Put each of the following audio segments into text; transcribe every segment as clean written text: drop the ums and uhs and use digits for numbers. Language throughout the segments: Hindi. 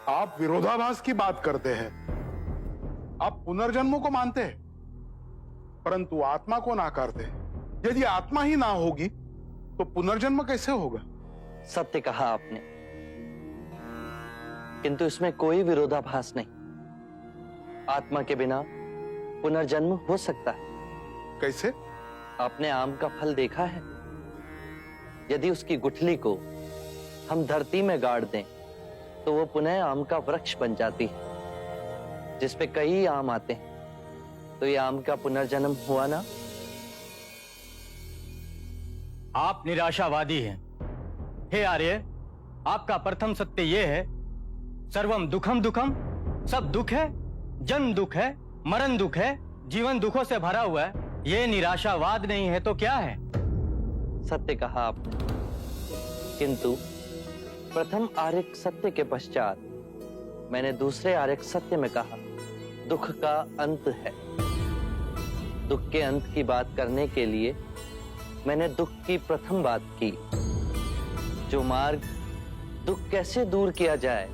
आप विरोधाभास की बात करते हैं। आप पुनर्जन्म को मानते हैं, परंतु आत्मा को नाकारते हैं। यदि आत्मा ही ना होगी तो पुनर्जन्म कैसे होगा? सत्य कहा आपने, किंतु इसमें कोई विरोधाभास नहीं। आत्मा के बिना पुनर्जन्म हो सकता है। कैसे? आपने आम का फल देखा है? यदि उसकी गुठली को हम धरती में गाड़ दें तो वो पुनः आम का वृक्ष बन जाती है, जिसपे कई आम आते हैं। तो ये आम का पुनर्जन्म हुआ ना? आप निराशावादी हैं। हे आर्य, आपका प्रथम सत्य यह है, सर्वम दुखम दुखम, सब दुख है, जन्म दुख है, मरण दुख है, जीवन दुखों से भरा हुआ है। यह निराशावाद नहीं है तो क्या है? सत्य कहा आपने, किंतु प्रथम आर्यक सत्य के पश्चात मैंने दूसरे आर्यक सत्य में कहा दुख का अंत है। दुख के अंत की बात करने के लिए मैंने दुख की प्रथम बात की। जो मार्ग दुख कैसे दूर किया जाए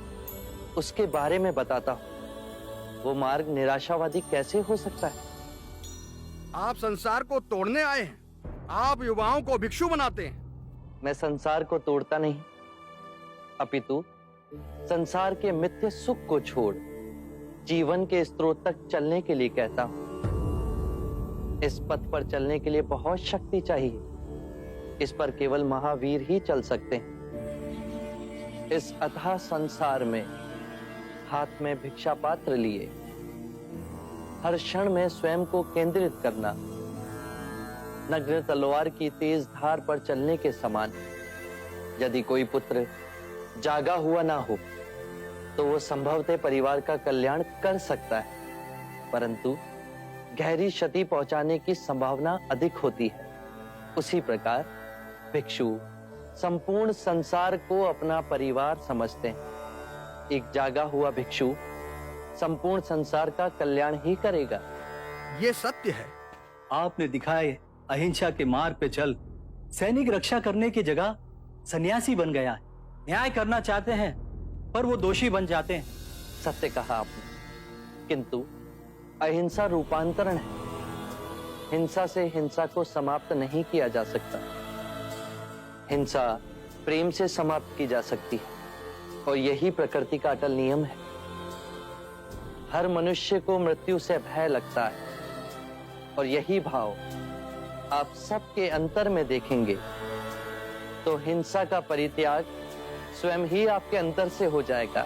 उसके बारे में बताता हूं। वो मार्ग निराशावादी कैसे हो सकता है? आप संसार को तोड़ने आए हैं। आप युवाओं को भिक्षु बनाते हैं। मैं संसार को तोड़ता नहीं, अपितु संसार के मिथ्य सुख को छोड़ जीवन के स्रोत तक चलने के लिए कहता हूं। इस पथ पर चलने के लिए बहुत शक्ति चाहिए। इस पर केवल महावीर ही चल सकते हैं। इस अथाह संसार में हाथ में भिक्षा पात्र लिए हर क्षण में स्वयं को केंद्रित करना नग्न तलवार की तेज धार पर चलने के समान। यदि कोई पुत्र जागा हुआ ना हो तो वो संभवतः परिवार का कल्याण कर सकता है, परंतु गहरी क्षति पहुंचाने की संभावना अधिक होती है। उसी प्रकार भिक्षु संपूर्ण संसार को अपना परिवार समझते हैं। एक जागा हुआ भिक्षु संपूर्ण संसार का कल्याण ही करेगा। ये सत्य है। आपने दिखाए अहिंसा के मार्ग पे चल सैनिक रक्षा करने की जगह सन्यासी बन गया है। न्याय करना चाहते हैं पर वो दोषी बन जाते हैं। सत्य कहा आपने, किंतु अहिंसा रूपांतरण है। हिंसा से हिंसा को समाप्त नहीं किया जा सकता। हिंसा प्रेम से समाप्त की जा सकती है और यही प्रकृति का अटल नियम है। हर मनुष्य को मृत्यु से भय लगता है और यही भाव आप सबके अंतर में देखेंगे तो हिंसा का परित्याग स्वयं ही आपके अंतर से हो जाएगा।